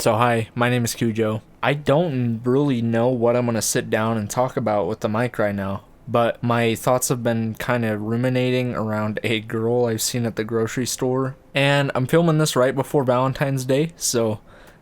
So hi, my name is Cujo. I don't really know what I'm gonna sit down and talk about with the mic right now, but my thoughts have been kind of ruminating around a girl I've seen at the grocery store, and I'm filming this right before Valentine's Day, so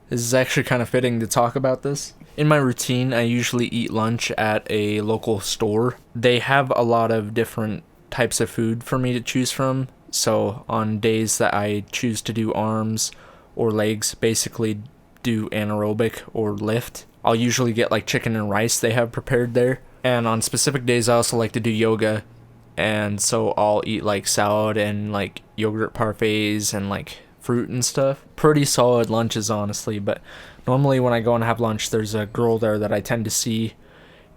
this is actually kind of fitting to talk about this. In my routine, I usually eat lunch at a local store. They have a lot of different types of food for me to choose from, so on days that I choose to do arms or legs, basically do anaerobic or lift, I'll usually get like chicken and rice they have prepared there. And on specific days, I also like to do yoga, and so I'll eat like salad and like yogurt parfaits and like fruit and stuff. Pretty solid lunches, honestly, but normally when I go and have lunch, there's a girl there that I tend to see,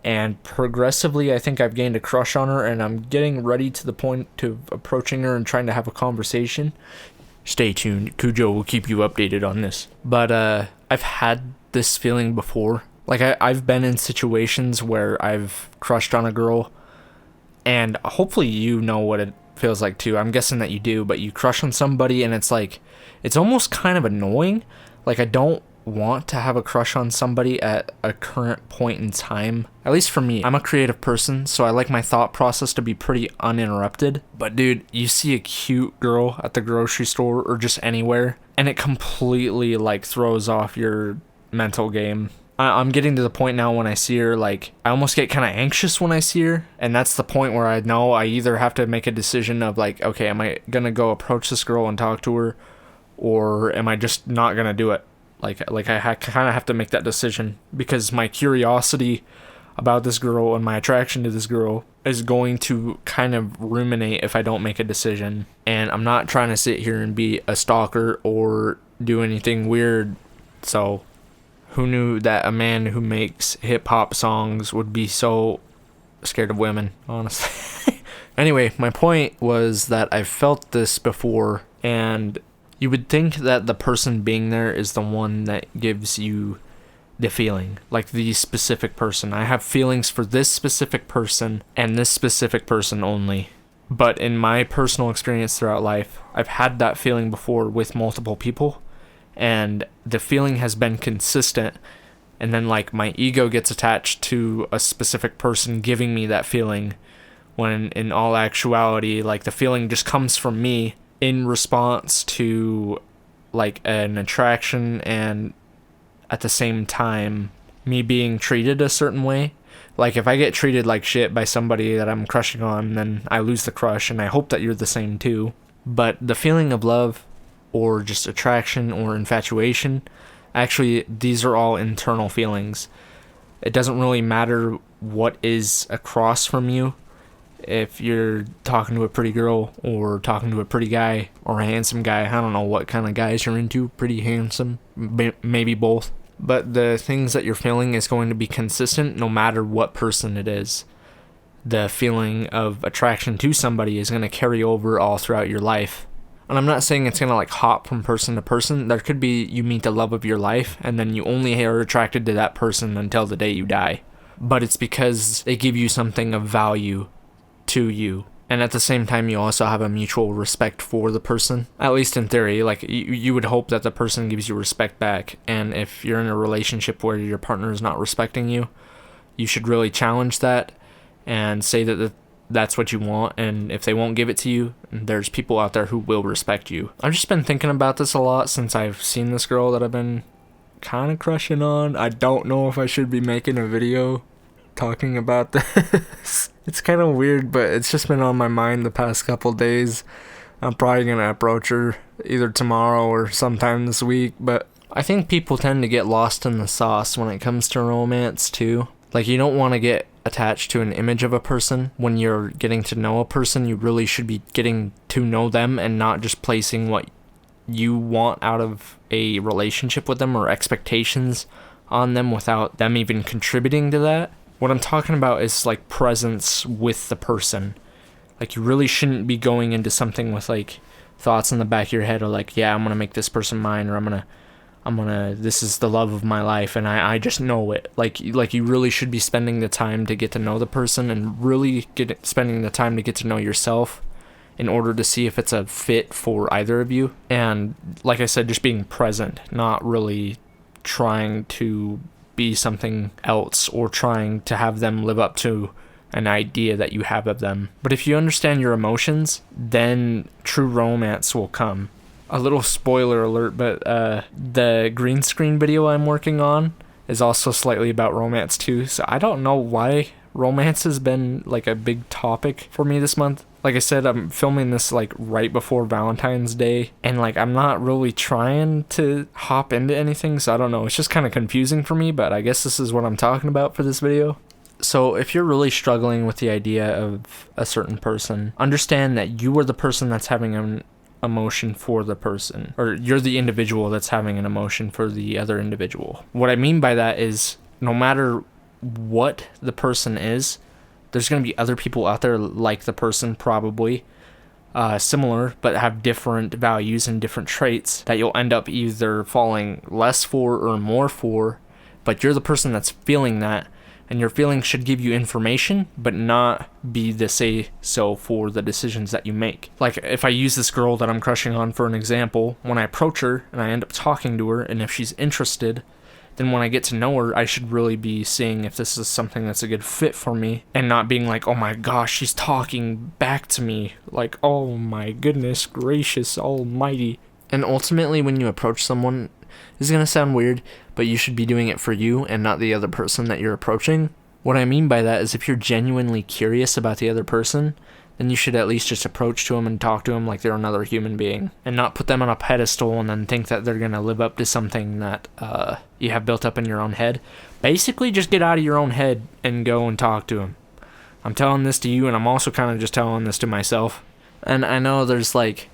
and progressively I think I've gained a crush on her, and I'm getting ready to the point to approaching her and trying to have a conversation. Stay tuned, Cujo will keep you updated on this. But I've had this feeling before. Like I've been in situations where I've crushed on a girl, and hopefully you know what it feels like too. I'm guessing that you do, but you crush on somebody and it's like, it's almost kind of annoying. Like I don't want to have a crush on somebody at a current point in time. At least for me, I'm a creative person, so I like my thought process to be pretty uninterrupted. But dude, you see a cute girl at the grocery store or just anywhere, and it completely like throws off your mental game. I'm getting to the point now when I see her, like, I almost get kind of anxious when I see her, and that's the point where I know I either have to make a decision of like, okay, am I gonna go approach this girl and talk to her, or am I just not gonna do it? Like I kind of have to make that decision, because my curiosity about this girl and my attraction to this girl is going to kind of ruminate if I don't make a decision. And I'm not trying to sit here and be a stalker or do anything weird. So who knew that a man who makes hip-hop songs would be so scared of women, honestly. Anyway, my point was that I've felt this before, and you would think that the person being there is the one that gives you the feeling, like the specific person. I have feelings for this specific person and this specific person only. But in my personal experience throughout life, I've had that feeling before with multiple people, and the feeling has been consistent. And then like my ego gets attached to a specific person giving me that feeling, when in all actuality, like the feeling just comes from me in response to like an attraction, and at the same time me being treated a certain way. Like if I get treated like shit by somebody that I'm crushing on, then I lose the crush, and I hope that you're the same too. But the feeling of love, or just attraction or infatuation, actually these are all internal feelings. It doesn't really matter what is across from you. If you're talking to a pretty girl or talking to a pretty guy or a handsome guy, I don't know what kind of guys you're into, pretty handsome, maybe both. But the things that you're feeling is going to be consistent no matter what person it is. The feeling of attraction to somebody is going to carry over all throughout your life. And I'm not saying it's going to like hop from person to person. There could be you meet the love of your life, and then you only are attracted to that person until the day you die. But it's because they give you something of value to you, and at the same time you also have a mutual respect for the person, at least in theory. Like you would hope that the person gives you respect back, and if you're in a relationship where your partner is not respecting you, you should really challenge that and say that that's what you want. And if they won't give it to you, there's people out there who will respect you. I've just been thinking about this a lot since I've seen this girl that I've been kind of crushing on. I don't know if I should be making a video talking about this. It's kind of weird, but it's just been on my mind the past couple days. I'm probably gonna approach her either tomorrow or sometime this week, but I think people tend to get lost in the sauce when it comes to romance too. Like you don't want to get attached to an image of a person. When you're getting to know a person, you really should be getting to know them and not just placing what you want out of a relationship with them or expectations on them without them even contributing to that. What I'm talking about is like presence with the person. Like you really shouldn't be going into something with like thoughts in the back of your head of like, yeah, I'm gonna make this person mine, or I'm gonna this is the love of my life, and I just know it. Like you really should be spending the time to get to know the person, and really spending the time to get to know yourself in order to see if it's a fit for either of you. And like I said, just being present, not really trying to be something else or trying to have them live up to an idea that you have of them. But if you understand your emotions, then true romance will come. A little spoiler alert, but the green screen video I'm working on is also slightly about romance too. So I don't know why romance has been like a big topic for me this month. Like I said, I'm filming this like right before Valentine's Day, and like I'm not really trying to hop into anything, so I don't know. It's just kind of confusing for me, but I guess this is what I'm talking about for this video. So if you're really struggling with the idea of a certain person, understand that you are the person that's having an emotion for the person, or you're the individual that's having an emotion for the other individual. What I mean by that is no matter what the person is, there's going to be other people out there like the person, probably similar, but have different values and different traits that you'll end up either falling less for or more for, but you're the person that's feeling that, and your feelings should give you information, but not be the say-so for the decisions that you make. Like, if I use this girl that I'm crushing on for an example, when I approach her and I end up talking to her, and if she's interested, then when I get to know her, I should really be seeing if this is something that's a good fit for me, and not being like, oh my gosh, she's talking back to me. Like, oh my goodness gracious almighty. And ultimately, when you approach someone, this is going to sound weird, but you should be doing it for you and not the other person that you're approaching. What I mean by that is if you're genuinely curious about the other person, then you should at least just approach to them and talk to them like they're another human being, and not put them on a pedestal and then think that they're going to live up to something that you have built up in your own head. Basically, just get out of your own head and go and talk to them. I'm telling this to you, and I'm also kind of just telling this to myself. And I know there's like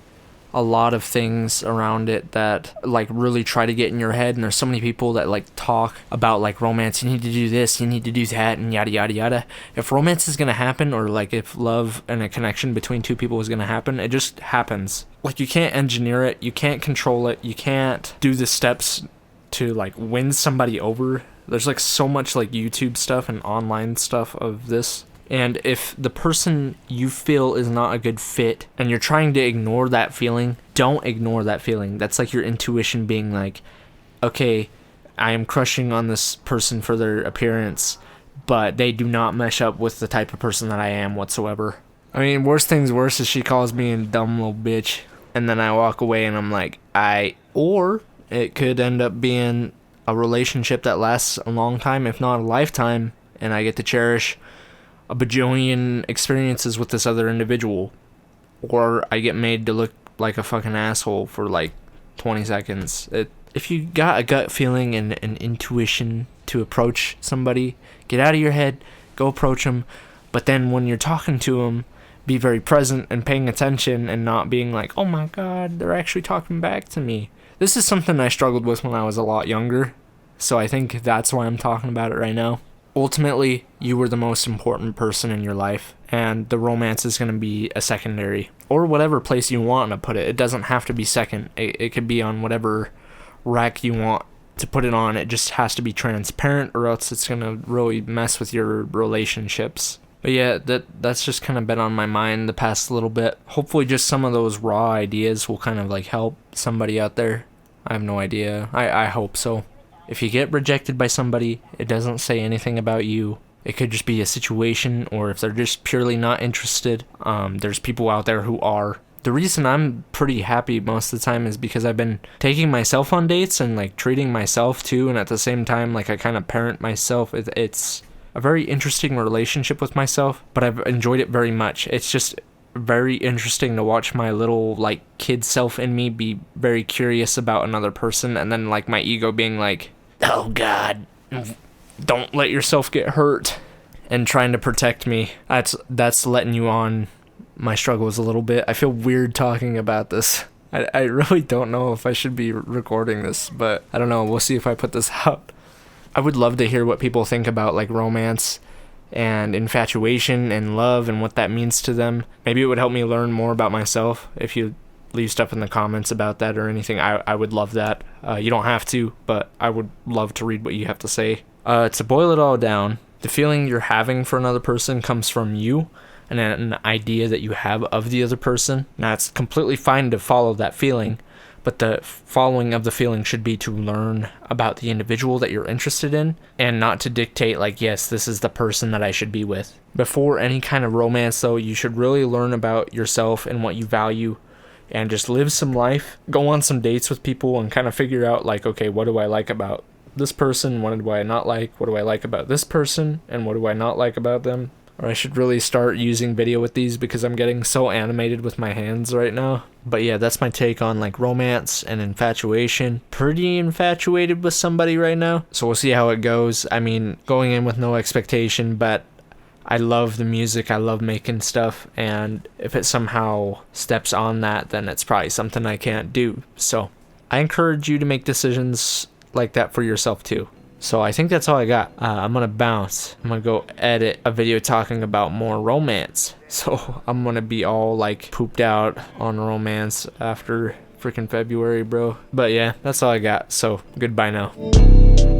a lot of things around it that like really try to get in your head, and there's so many people that like talk about like romance, you need to do this, you need to do that, and yada yada yada. If romance is gonna happen, or like if love and a connection between two people is gonna happen, it just happens. Like, you can't engineer it, you can't control it, you can't do the steps to like win somebody over. There's like so much like YouTube stuff and online stuff of this. And if the person you feel is not a good fit and you're trying to ignore that feeling, don't ignore that feeling. That's like your intuition being like, okay, I am crushing on this person for their appearance, but they do not mesh up with the type of person that I am whatsoever. I mean, worst things worse is she calls me a dumb little bitch, and then I walk away and I'm like, or it could end up being a relationship that lasts a long time, if not a lifetime, and I get to cherish a bajillion experiences with this other individual, or I get made to look like a fucking asshole for like 20 seconds. If you got a gut feeling and an intuition to approach somebody, get out of your head, go approach them, but then when you're talking to them, be very present and paying attention and not being like, oh my god, they're actually talking back to me. This is something I struggled with when I was a lot younger, so I think that's why I'm talking about it right now. Ultimately, you were the most important person in your life, and the romance is going to be a secondary, or whatever place you want to put it. It doesn't have to be second. It could be on whatever rack you want to put it on. It just has to be transparent, or else it's going to really mess with your relationships. But yeah, that's just kind of been on my mind the past little bit. Hopefully just some of those raw ideas will kind of like help somebody out there. I have no idea. I hope so. If you get rejected by somebody, it doesn't say anything about you. It could just be a situation, or if they're just purely not interested, there's people out there who are. The reason I'm pretty happy most of the time is because I've been taking myself on dates and like treating myself too, and at the same time like I kind of parent myself. It's a very interesting relationship with myself, but I've enjoyed it very much. It's just very interesting to watch my little like kid self in me be very curious about another person, and then like my ego being like, oh god, don't let yourself get hurt, and trying to protect me. That's letting you on my struggles a little bit. I feel weird talking about this. I really don't know if I should be recording this, but I don't know. We'll see if I put this out. I would love to hear what people think about like romance and infatuation and love and what that means to them. Maybe it would help me learn more about myself if you leave stuff in the comments about that or anything. I would love that. You don't have to, but I would love to read what you have to say. To boil it all down, the feeling you're having for another person comes from you and an idea that you have of the other person. Now, it's completely fine to follow that feeling, but the following of the feeling should be to learn about the individual that you're interested in and not to dictate like, yes, this is the person that I should be with. Before any kind of romance though, you should really learn about yourself and what you value and just live some life, go on some dates with people and kind of figure out like, okay, what do I like about this person? What do I not like? What do I like about this person? And what do I not like about them? Or I should really start using video with these because I'm getting so animated with my hands right now. But yeah, that's my take on like romance and infatuation. Pretty infatuated with somebody right now, so we'll see how it goes. I mean, going in with no expectation, but I love the music, I love making stuff, and if it somehow steps on that, then it's probably something I can't do. So I encourage you to make decisions like that for yourself too. So I think that's all I got. I'm gonna bounce. I'm gonna go edit a video talking about more romance. So I'm gonna be all like pooped out on romance after freaking February, bro. But yeah, that's all I got. So goodbye now.